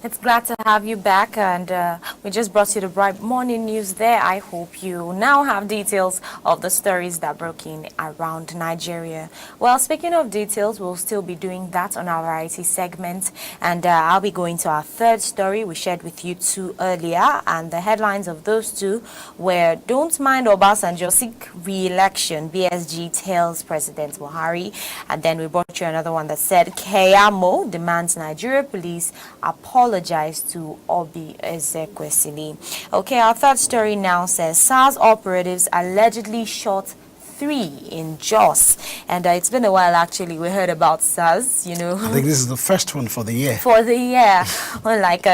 It's glad to have you back, and we just brought you the bright morning news there. I hope you now have details of the stories that broke in around Nigeria. Well, speaking of details, we'll still be doing that on our variety segment, and I'll be going to our third story we shared with you two earlier, and the headlines of those two were "Don't Mind Obasanjo Seek Re-Election, BSG Tells President Buhari," and then we brought you another one that said Keyamo demands Nigeria police apologize to OBJ. Okay, our third story now says SARS operatives allegedly shot 3 in Jos, and it's been a while actually. We heard about SARS, I think this is the first one for the year. Unlike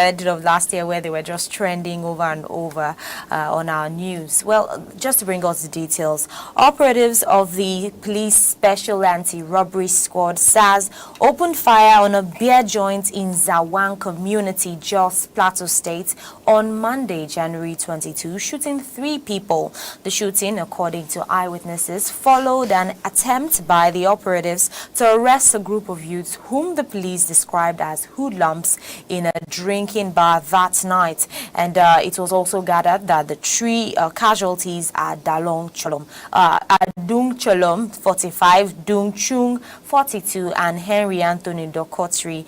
last year where they were just trending over and over on our news. Well, just to bring us the details, operatives of the Police Special Anti-Robbery Squad SARS opened fire on a beer joint in Zawang community, Jos Plateau State, on Monday, January 22, shooting 3 people. The shooting, according to eyewitnesses, followed an attempt by the operatives to arrest a group of youths whom the police described as hoodlums in a drinking bar that night. And it was also gathered that the 3 casualties are Dung Cholom, 45, Dung Chung, 42, and Henry Anthony Dokotri,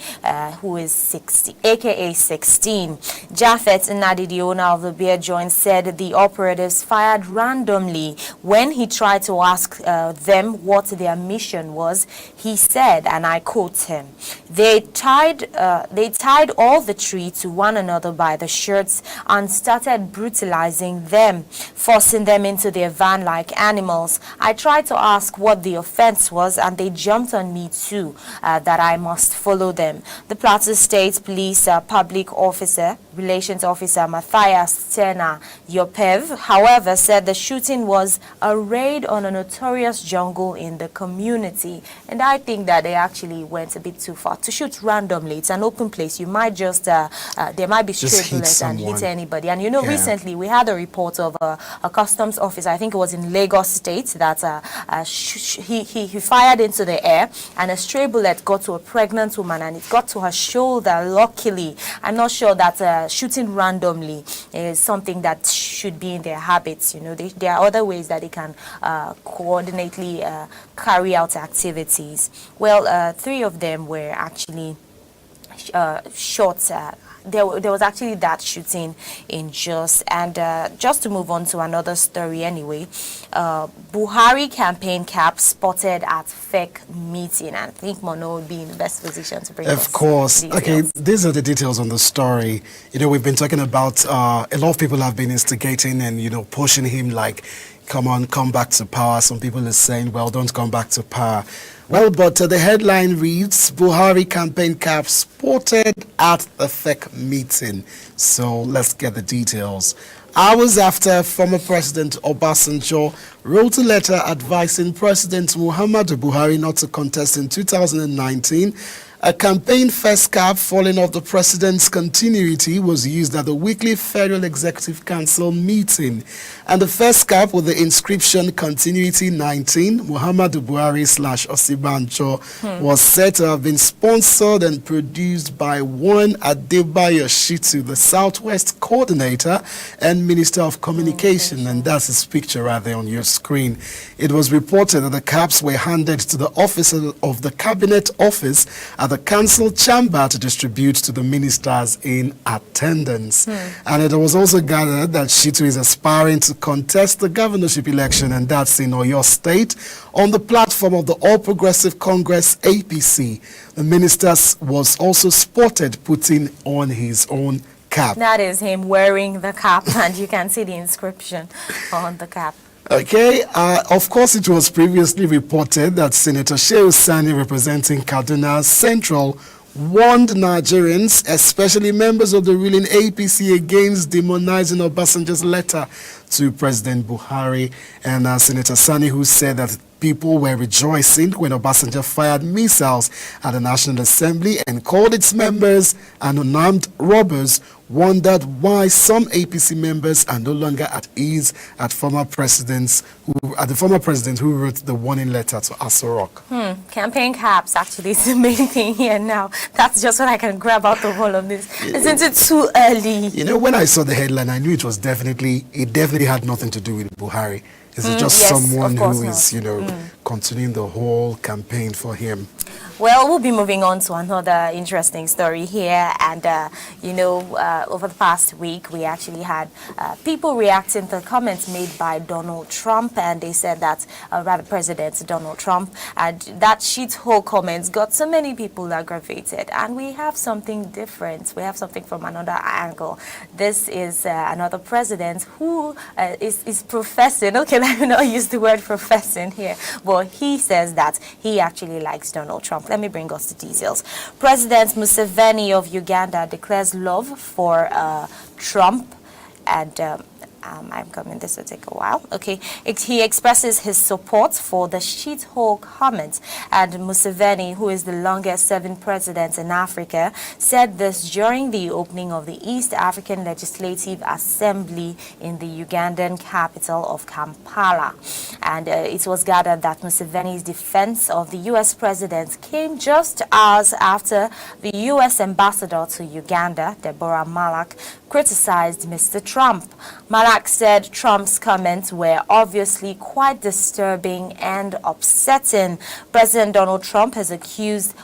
who is 60, aka 16. Japhet Nadi, the owner of the beer joint, said the operatives fired randomly when he tried to ask them what their mission was. He said, and I quote him, they tied all the 3 to one another by the shirts and started brutalizing them, forcing them into their van like animals. I tried to ask what the offense was, and they jumped on me too, that I must follow them. The Plateau State Police Public Officer, Relations Officer Matthias Tena Yopev, however, said the shooting was a raid on a notorious jungle in the community. And I think that they actually went a bit too far to shoot randomly. It's an open place. You might just, there might be stray bullets and hit anybody. And recently we had a report of a customs officer, I think it was in Lagos State, that he fired into the air and a stray bullet got to a pregnant woman and it got to her shoulder, luckily. I'm not sure that shooting randomly is something that should be in their habits. There are other ways that they can coordinately carry out activities. Well, 3 of them were actually shot. There was actually that shooting in Jos. And just to move on to another story anyway, Buhari campaign cap spotted at fake meeting. And I think Mono would be in the best position to bring us Of course. details. Okay, these are the details on the story. We've been talking about, a lot of people have been instigating and, pushing him like, come on, come back to power. Some people are saying, well, don't come back to power. Well, but the headline reads, Buhari campaign cap spotted at the fake meeting. So let's get the details. Hours after former President Obasanjo wrote a letter advising President Muhammadu Buhari not to contest in 2019, a campaign face cap falling off the president's continuity was used at the weekly Federal Executive Council meeting. And the face cap with the inscription Continuity 19, Muhammadu Buhari / Osibanjo, was said to have been sponsored and produced by one Adebayo Shitu, the Southwest Coordinator and Minister of Communication. And that's his picture right there on your screen. It was reported that the caps were handed to the officer of the Cabinet Office at the council chamber to distribute to the ministers in attendance. And it was also gathered that Shitu is aspiring to contest the governorship election, and that's in Oyo State, on the platform of the All Progressive Congress APC. The minister was also spotted putting on his own cap. That is him wearing the cap, and you can see the inscription on the cap. Okay, of course, it was previously reported that Senator Shehu Sani, representing Kaduna Central, warned Nigerians, especially members of the ruling APC, against demonizing Obasanjo's letter to President Buhari. And Senator Sani, who said that People were rejoicing when Obasanjo fired missiles at the National Assembly and called its members and unarmed robbers, wondered why some APC members are no longer at ease at the former president who wrote the warning letter to Aso. Campaign caps actually is the main thing here now. That's just what I can grab out of all of this. Isn't it too early? You know, when I saw the headline, I knew it definitely had nothing to do with Buhari. Is it just someone who is, continuing the whole campaign for him? Well, we'll be moving on to another interesting story here. And, over the past week, we actually had people reacting to comments made by Donald Trump. And they said that, President Donald Trump, and that shithole comments got so many people aggravated. And we have something different. We have something from another angle. This is another president who is professing. Okay, let me not use the word professing here. But he says that he actually likes Donald Trump. Let me bring us the details. President Museveni of Uganda declares love for Trump, and I'm coming, this will take a while. Okay, he expresses his support for the shithole comments, and Museveni, who is the longest serving president in Africa, said this during the opening of the East African Legislative Assembly in the Ugandan capital of Kampala. And it was gathered that Museveni's defense of the U.S. president came just hours after the U.S. ambassador to Uganda, Deborah Malak, criticized Mr. Trump. Malak said Trump's comments were obviously quite disturbing and upsetting. President Donald Trump was accused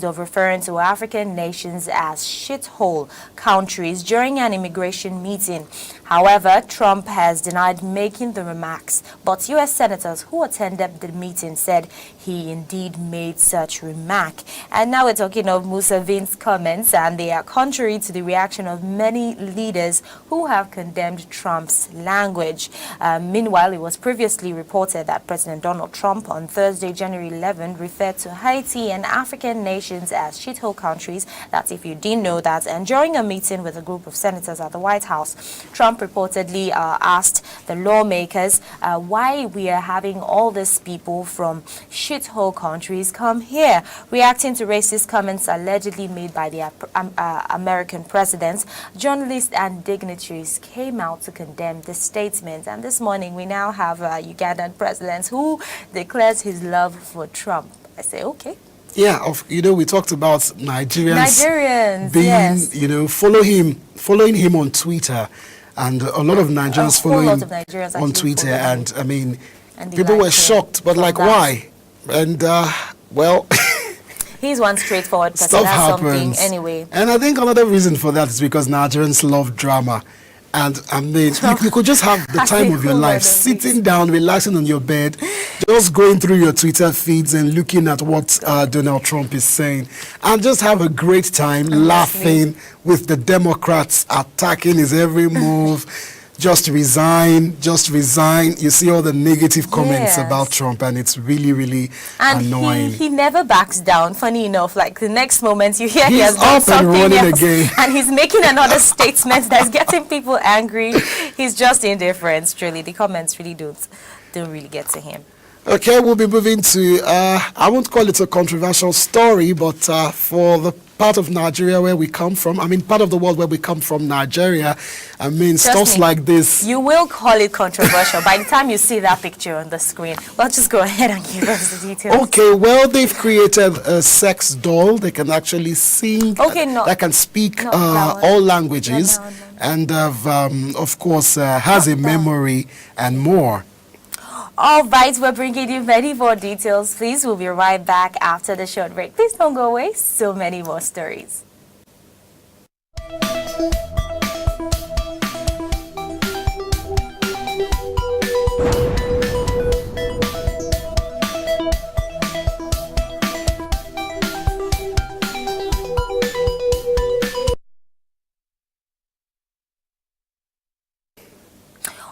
of referring to African nations as shithole countries during an immigration meeting. However, Trump has denied making the remarks, but U.S. senators who attended the meeting said he indeed made such remark. And now we're talking of Museveni's comments, and they are contrary to the reaction of many leaders who have condemned Trump's language. Meanwhile, it was previously reported that President Donald Trump on Thursday, January 11, referred to Haiti and African nations as shithole countries. That's if you didn't know that. And during a meeting with a group of senators at the White House, Trump reportedly asked the lawmakers why we are having all these people from shithole countries come here. Reacting to racist comments allegedly made by the American president, journalists and dignitaries came out to condemn the statement. And this morning we now have a Ugandan president who declares his love for Trump. I say, okay. Yeah, we talked about Nigerians being, yes. Following him on Twitter. And a lot of Nigerians follow him on Twitter, and I mean, people were shocked, but like, why? And well, he's one straightforward person. Stuff That's happens something anyway. And I think another reason for that is because Nigerians love drama. And I mean, you could just have the time of your life, sitting down, relaxing on your bed, just going through your Twitter feeds and looking at what Donald Trump is saying, and just have a great time laughing with the Democrats attacking his every move. Just resign. You see all the negative comments about Trump, and it's really, really annoying. He never backs down. Funny enough, like the next moment you hear he has done up and something running else, again. and he's making another statement that's getting people angry. He's just indifferent. Truly, the comments really don't really get to him. Okay, we'll be moving to, I won't call it a controversial story, but for the part of Nigeria where we come from, I mean, part of the world where we come from, Nigeria, I mean, stuff like this. You will call it controversial by the time you see that picture on the screen. Well, just go ahead and give us the details. Okay, well, they've created a sex doll. They can actually sing, that can speak all languages, and of course, has a memory and more. All right, we're bringing you many more details. Please, we'll be right back after the short break. Please don't go away. So many more stories.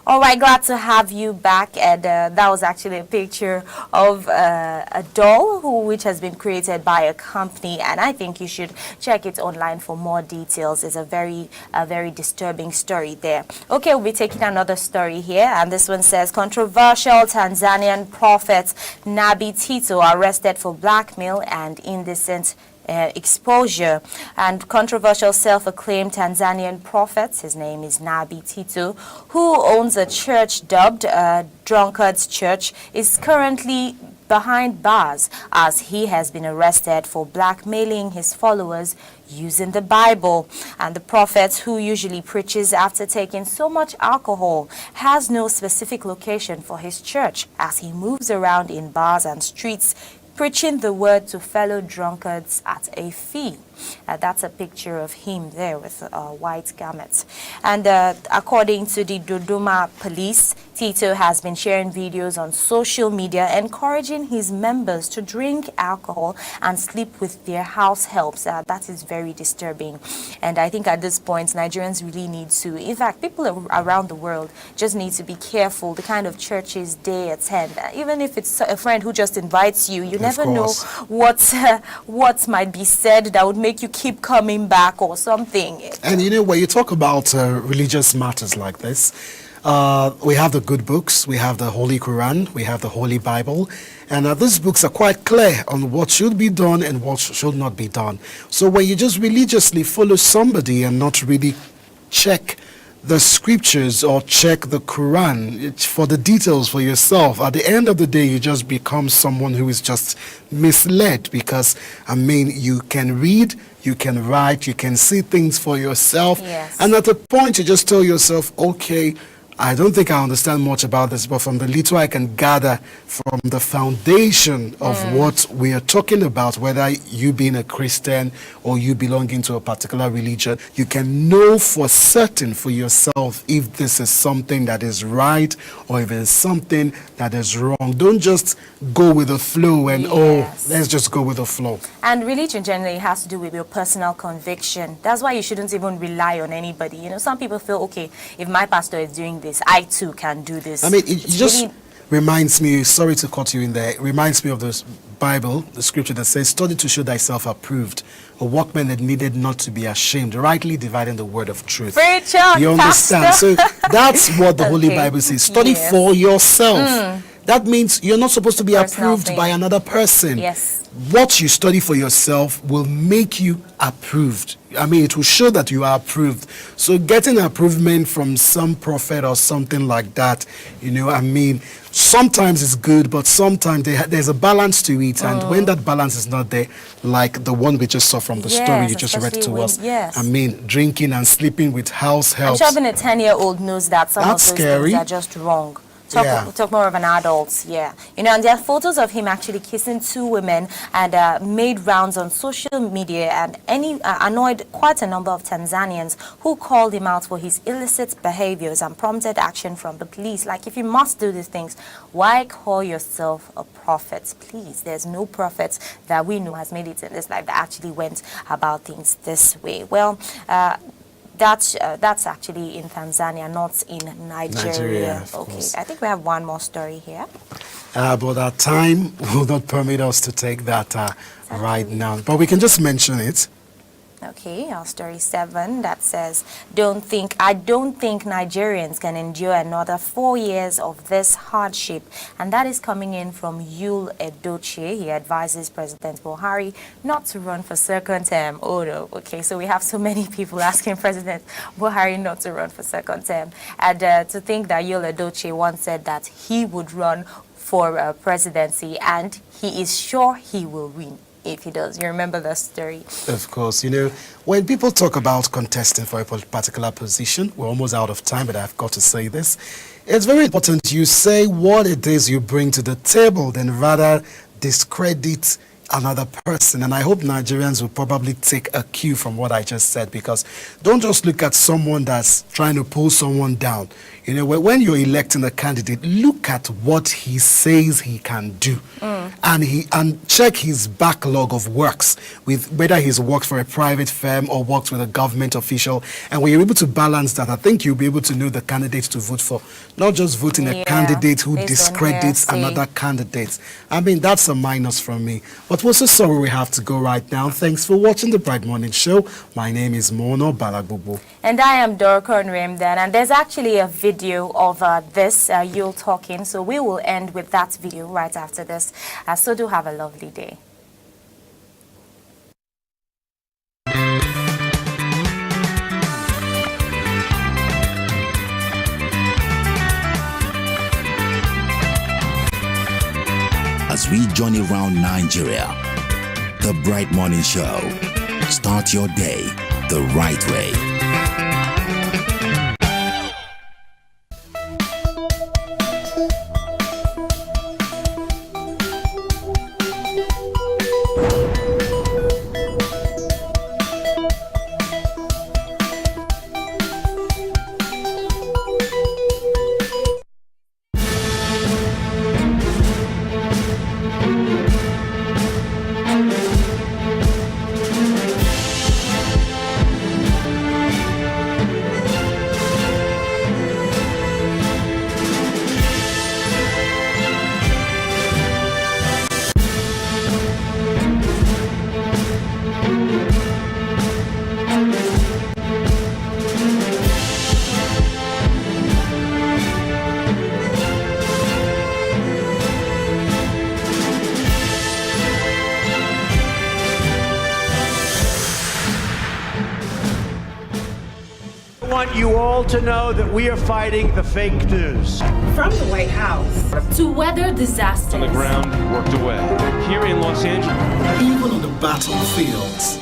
All right, glad to have you back. And that was actually a picture of a doll which has been created by a company. And I think you should check it online for more details. It's a very disturbing story there. Okay, we'll be taking another story here. And this one says, controversial Tanzanian prophet Nabi Tito arrested for blackmail and indecent exposure. And controversial self-acclaimed Tanzanian prophet, his name is Nabi Tito, who owns a church dubbed Drunkard's Church, is currently behind bars as he has been arrested for blackmailing his followers using the Bible. And the prophet, who usually preaches after taking so much alcohol, has no specific location for his church as he moves around in bars and streets preaching the word to fellow drunkards at a fee. That's a picture of him there with white garments. And according to the Dodoma police, Tito has been sharing videos on social media encouraging his members to drink alcohol and sleep with their house helps. That is very disturbing. And I think at this point, Nigerians really need to, in fact, people around the world just need to be careful the kind of churches they attend. Even if it's a friend who just invites you, you never know what might be said that would make you keep coming back or something. And you know, when you talk about religious matters like this, we have the good books, we have the Holy Quran, we have the Holy Bible, and these books are quite clear on what should be done and what should not be done. So when you just religiously follow somebody and not really check the scriptures or check the Quran for the details for yourself, at the end of the day you just become someone who is just misled, because I mean, you can read, you can write, you can see things for yourself. Yes. And at a point you just tell yourself, okay, I don't think I understand much about this, but from the little I can gather from the foundation of what we are talking about, whether you being a Christian or you belonging to a particular religion, you can know for certain for yourself if this is something that is right or if it is something that is wrong. Don't just go with the flow and, Yes. let's just go with the flow. And religion generally has to do with your personal conviction. That's why you shouldn't even rely on anybody. You know, some people feel, okay, if my pastor is doing this, I too can do this. I mean, it It's just really reminds me, sorry to cut you in there, it reminds me of this Bible, the scripture that says, study to show thyself approved, a workman that needed not to be ashamed, rightly dividing the word of truth. Preach on, You understand? Pastor. So that's what the Holy Okay. Bible says. Study Yes. for yourself. That means you're not supposed to be Personal approved thing. by another person. Yes. What you study for yourself will make you approved. I mean, it will show that you are approved. So getting approval from some prophet or something like that, you know, I mean, sometimes it's good, but sometimes there's a balance to it. And when that balance is not there, like the one we just saw from the story Yes, you just read especially to when- us, yes. I mean, drinking and sleeping with house I'm helps. sure even a 10-year-old knows that some That's of those scary. things are just wrong. Yeah. Talk more of an adult, yeah. You know, and there are photos of him actually kissing two women and made rounds on social media and annoyed quite a number of Tanzanians who called him out for his illicit behaviors and prompted action from the police. Like, if you must do these things, why call yourself a prophet? Please, there's no prophet that we know has made it in this life that actually went about things this way. Well, that's actually in Tanzania, not in Nigeria. Nigeria, of Okay, course. I think we have one more story here. But our time will not permit us to take that right now. But we can just mention it. Okay, our story 7 that says, I don't think Nigerians can endure another 4 years of this hardship. And that is coming in from Yul Edochie. He advises President Buhari not to run for second term. Oh no, okay, so we have so many people asking President Buhari not to run for second term. And to think that Yul Edochie once said that he would run for presidency and he is sure he will win if he does. You remember the story? Of course, you know, when people talk about contesting for a particular position, we're almost out of time, but I've got to say this. It's very important you say what it is you bring to the table, than rather discredit another person. And I hope Nigerians will probably take a cue from what I just said, because don't just look at someone that's trying to pull someone down. You know, when you're electing a candidate, look at what he says he can do, and check his backlog of works, with whether he's worked for a private firm or worked with a government official. And when you're able to balance that, I think you'll be able to know the candidates to vote for, not just voting a candidate who discredits another candidate. I mean, that's a minus from me. But we're so sorry we have to go right now. Thanks for watching the Bright Morning Show. My name is Mono Balagbubu. And I am Dorcon Remden, and there's actually a video of this, you're talking, so we will end with that video right after this. So do have a lovely day. As we journey around Nigeria, the Bright Morning Show. Start your day the right way. I want you all to know that we are fighting the fake news. From the White House to weather disasters. On the ground, worked away. Here in Los Angeles. Even on the battlefields.